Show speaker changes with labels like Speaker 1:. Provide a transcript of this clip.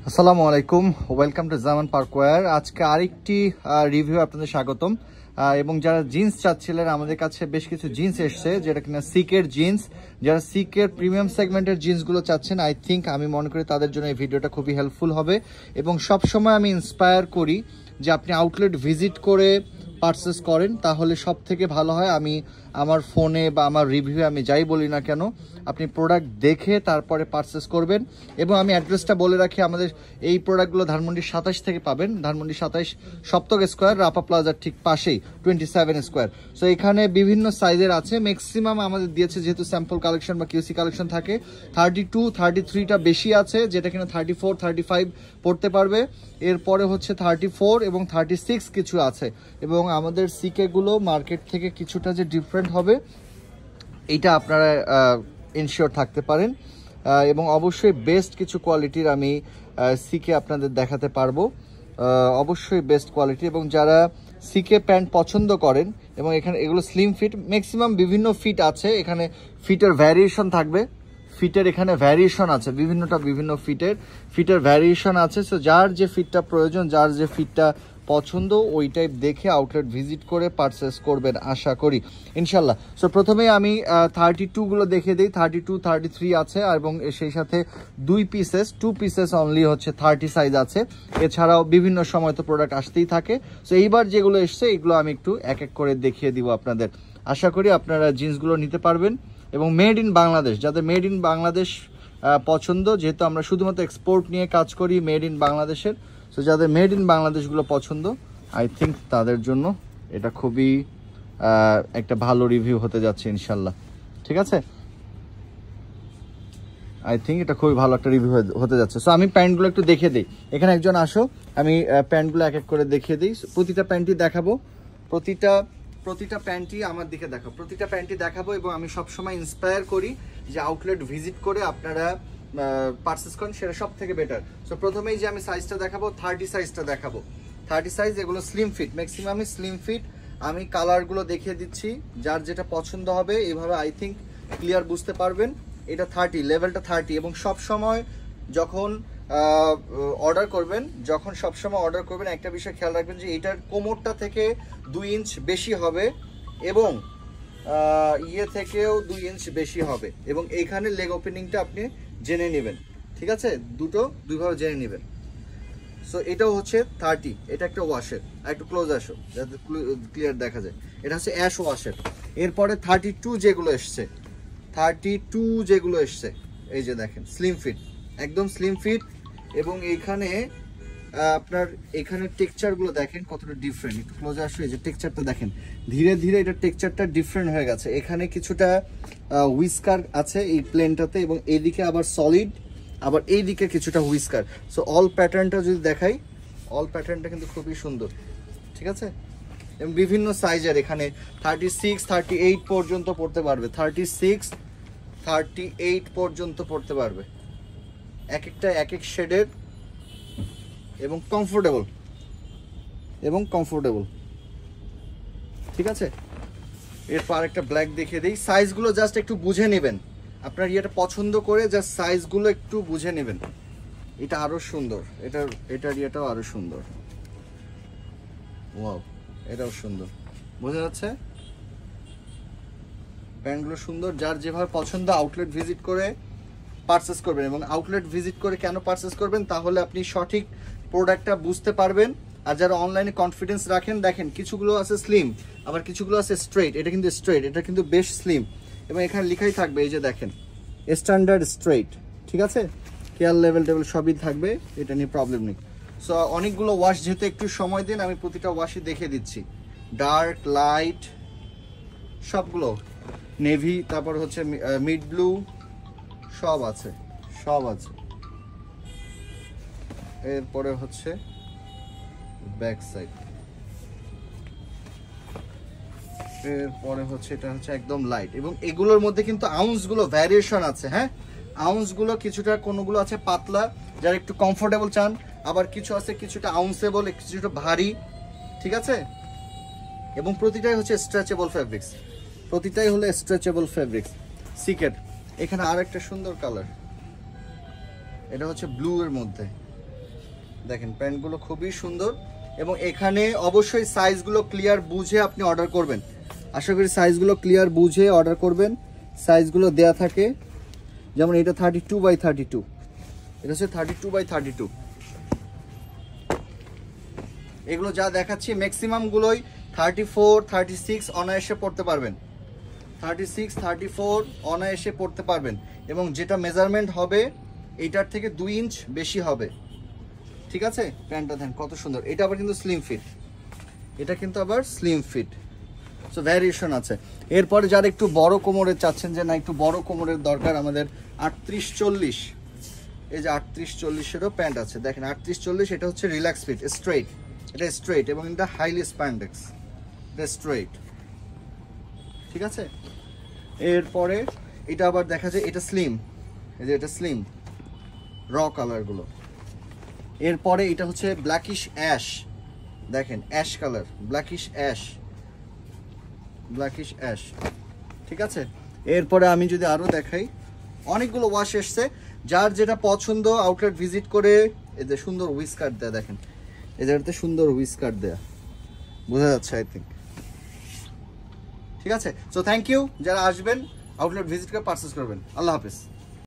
Speaker 1: আসসালামু আলাইকুম, welcome to জামান পার্কওয়্যার। আজকে আরেকটি রিভিউ আপনাদের স্বাগতম। এবং যারা জিন্স চাচ্ছিলেন, আমাদের কাছে বেশ কিছু জিন্স এসছে যেটা কিনা সিকের জিন্স। যারা সিকের প্রিমিয়াম সেগমেন্টের জিন্সগুলো চাচ্ছেন, আই থিঙ্ক আমি মনে করি তাদের জন্য এই ভিডিওটা খুবই হেল্পফুল হবে। এবং সবসময় আমি ইন্সপায়ার করি যে আপনি আউটলেট ভিজিট করে পারচেস করেন, তাহলে সব থেকে ভালো হয়। আমি আমার ফোনে বা আমার রিভিউ আমি যাই বলি না কেন, আপনি প্রোডাক্ট দেখে তারপরে পারচেস করবেন। এবং আমি অ্যাড্রেসটা বলে রাখি, আমাদের এই প্রোডাক্টগুলো ধানমন্ডি 27 থেকে পাবেন। ধানমন্ডি 27 সপ্তক স্কোয়ার, রাপা প্লাজার ঠিক পাশেই 27 স্কোয়ার। সো এখানে বিভিন্ন সাইজের আছে, ম্যাক্সিমাম আমাদের দিয়েছে যেহেতু স্যাম্পল কালেকশন বা কিউসি কালেকশন থাকে। 32, 33টা বেশি আছে, যেটা কিনা 34, 35 পড়তে পারবে। এরপরে হচ্ছে 34 এবং 36 কিছু আছে। এবং আমাদের সিকেগুলো মার্কেট থেকে কিছুটা যে ডিফারেন্ট হবে, এইটা আপনারা ইনশিওর থাকতে পারেন। এবং অবশ্যই বেস্ট কিছু কোয়ালিটির আমি সিকে আপনাদের দেখাতে পারবো, অবশ্যই বেস্ট কোয়ালিটি। এবং যারা সিকে প্যান্ট পছন্দ করেন, এবং এখানে এগুলো স্লিম ফিট, ম্যাক্সিমাম বিভিন্ন ফিট আছে, এখানে ফিটের ভ্যারিয়েশন থাকবে। ফিটের এখানে ভ্যারিয়েশন আছে, বিভিন্ন ফিটের ভ্যারিয়েশন আছে। সো যার যে ফিটটা প্রয়োজন, যার যে ফিটটা পছন্দ, ওই টাইপ দেখে আউটলেট ভিজিট করে পারচেস করবেন আশা করি ইনশাল্লাহ। সো প্রথমে আমি 32গুলো দেখে দিই। 32, 33 আছে, এবং সেই সাথে 2 পিসেস অনলি হচ্ছে 30 সাইজ আছে। এছাড়াও বিভিন্ন সময় তো প্রোডাক্ট আসতেই থাকে। সো এইবার যেগুলো এসছে, এগুলো আমি একটু এক এক করে দেখিয়ে দিব আপনাদের। আশা করি আপনারা জিন্সগুলো নিতে পারবেন। এবং মেড ইন বাংলাদেশ, যাদের মেড ইন বাংলাদেশ পছন্দ, যেহেতু আমরা শুধুমাত্র এক্সপোর্ট নিয়ে কাজ করি মেড ইন বাংলাদেশের, সো যাদের মেড ইন বাংলাদেশগুলো পছন্দ, আই থিঙ্ক তাদের জন্য এটা খুবই একটা ভালো রিভিউ হতে যাচ্ছে ইনশাল্লাহ। ঠিক আছে, আই থিঙ্ক এটা খুবই ভালো একটা রিভিউ হতে যাচ্ছে। সো আমি প্যান্টগুলো একটু দেখিয়ে দিই। এখানে একজন আসো, আমি প্যান্টগুলো এক এক করে দেখিয়ে দিই। প্রতিটা প্যান্টই দেখাবো, প্রতিটা প্যান্টই আমার দিকে দেখাবো, প্রতিটা প্যান্টই দেখাবো। এবং আমি সবসময় ইন্সপায়ার করি যে আউটলেট ভিজিট করে আপনারা পারচেস করেন, সেটা সব থেকে বেটার। সো প্রথমেই যে আমি সাইজটা দেখাবো, 30 সাইজটা দেখাবো। 30 সাইজ, এগুলো স্লিম ফিট, ম্যাক্সিমামই স্লিম ফিট। আমি কালারগুলো দেখিয়ে দিচ্ছি, যার যেটা পছন্দ হবে এইভাবে আই থিঙ্ক ক্লিয়ার বুঝতে পারবেন। এটা 30, লেভেলটা 30। এবং সবসময় যখন অর্ডার করবেন, একটা বিষয় খেয়াল রাখবেন যে এটার কোমরটা থেকে 2 ইঞ্চ বেশি হবে, এবং ইয়ে থেকেও 2 ইঞ্চ বেশি হবে। এবং এইখানে লেগ ওপেনিংটা আপনি জেনে নেবেন, ঠিক আছে? দুইভাবে জেনে নেবেন। সো এটাও হচ্ছে 30, এটা একটা ওয়াশের। একটু ক্লোজ আসো যাতে ক্লিয়ার দেখা যায়। এটা হচ্ছে অ্যাশ ওয়াশের। এরপরে 32 যেগুলো এসছে, এই যে দেখেন স্লিম ফিট, একদম স্লিম ফিট। এবং এইখানে আপনার এখানে টেক্সচারগুলো দেখেন কতটা ডিফারেন্ট। একটু ক্লোজ আসো, এই যে টেক্সচারটা দেখেন, ধীরে ধীরে এটা টেক্সচারটা ডিফারেন্ট হয়ে গেছে। এখানে কিছুটা হুইস্কার আছে এই প্লেনটাতে, এবং এইদিকে আবার সলিড, আবার এইদিকে কিছুটা হুইস্কার। সো অল প্যাটার্নটা যদি দেখাই, অল প্যাটার্নটা কিন্তু খুবই সুন্দর, ঠিক আছে? এবং বিভিন্ন সাইজের, এখানে 36, 38 পর্যন্ত পড়তে পারবে। 36, 38 পর্যন্ত পড়তে পারবে। এক একটা এক এক শেডের, এবং কমফোর্টেবল, ঠিক আছে? এরপর একটা ব্ল্যাক দেখিয়ে দিই। সাইজগুলো জাস্ট একটু বুঝে নেবেন, আপনার ইয়েটা পছন্দ করে জাস্ট সাইজগুলো একটু বুঝে নেবেন। এটা আরো সুন্দর, এটার ইয়েটাও আরো সুন্দর। ওয়াও, এটাও সুন্দর, বোঝা যাচ্ছে? প্যান্টগুলো সুন্দর, যার যেভাবে পছন্দ আউটলেট ভিজিট করে পারচেস করবেন। এবং আউটলেট ভিজিট করে কেন পারচেস করবেন, তাহলে আপনি সঠিক প্রোডাক্টটা বুঝতে পারবেন। আর যারা অনলাইনে কনফিডেন্স রাখেন, দেখেন কিছুগুলো আছে স্লিম, আবার কিছুগুলো আছে স্ট্রেট। এটা কিন্তু স্ট্রেট, এটা কিন্তু বেশ স্লিম। এবং এখানে লেখাই থাকবে, এই যে দেখেন স্ট্যান্ডার্ড স্ট্রেট, ঠিক আছে? কেয়ার লেভেল সবই থাকবে, এটা নিয়ে প্রবলেম নেই। সো অনেকগুলো ওয়াশ, যেহেতু একটু সময় দিন, আমি প্রতিটা ওয়াশই দেখে দিচ্ছি। ডার্ক, লাইট, সবগুলো, নেভি, তারপর হচ্ছে মিড ব্লু, সব আছে। এরপরে হচ্ছে ব্যাক সাইড, এরপরে হচ্ছে এটা হচ্ছে একদম লাইট। এবং এগুলোর মধ্যে কিন্তু আউন্সগুলো ভ্যারিয়েশন আছে। হ্যাঁ, আউন্সগুলো কিছুটা, কোনগুলো আছে পাতলা, যারা একটু কমফোর্টেবল চান, আবার কিছু আছে কিছুটা আউন্সেবল, কিছুটা ভারী, ঠিক আছে? এবং প্রতিটাই হচ্ছে স্ট্রেচেবল ফেব্রিক্স, সিকেট। এখানে আর একটা সুন্দর কালার, এটা হচ্ছে ব্লু এর মধ্যে, দেখেন প্যান্টগুলো খুবই সুন্দর এবং এখানে অবশ্যই সাইজগুলো ক্লিয়ার বুঝে আপনি অর্ডার করবেন। আশা করি সাইজগুলো ক্লিয়ার বুঝে অর্ডার করবেন। সাইজগুলো দেয়া থাকে, যেমন এটা 32/32, এটা হচ্ছে 32/32। এগুলো যা দেখাচ্ছি ম্যাক্সিমামগুলোই 34, 36 অনায়াসে পড়তে পারবেন। 36, 34 অনায়াসে পড়তে পারবেন এবং যেটা মেজারমেন্ট হবে এইটার থেকে 2 ইঞ্চ বেশি হবে। ঠিক আছে, প্যান্টটা দেন কত সুন্দর। এটা আবার কিন্তু স্লিম ফিট, এটা কিন্তু আবার স্লিম ফিট, সো ভ্যারিয়েশন আছে। এরপরে যারা একটু বড় কোমরের চাচ্ছেন, যে না একটু বড় কোমরের দরকার, আমাদের 38-40, এই যে 38-40-এরও প্যান্ট আছে। দেখেন 38-40, এটা হচ্ছে রিল্যাক্স ফিট, স্ট্রেইট, এটা স্ট্রেইট এবং এটা হাইলি স্প্যান্ডেক্স, এটা স্ট্রেইট। ঠিক আছে, এরপরে এটা আবার দেখা যায় এটা স্লিম, এই যে এটা স্লিম র কালারগুলো। এরপরে এটা হচ্ছে ব্ল্যাকিশ অ্যাশ, দেখেন ash colour, blackish ash, blackish ash. ঠিক আছে, এরপরে আমি যদি আরো দেখাই, অনেকগুলো ওয়াশ এসছে, যার যেটা পছন্দ আউটলেট ভিজিট করে। এই যে সুন্দর হুইস্কার দেয়া, দেখেন এই জায়গাতে সুন্দর হুইস্কার দেয়া, বোঝা যাচ্ছে আই থিঙ্ক। ঠিক আছে, সো থ্যাংক ইউ যারা আসবেন, আউটলেট ভিজিট করে পারচেস করবেন। আল্লাহ হাফেজ।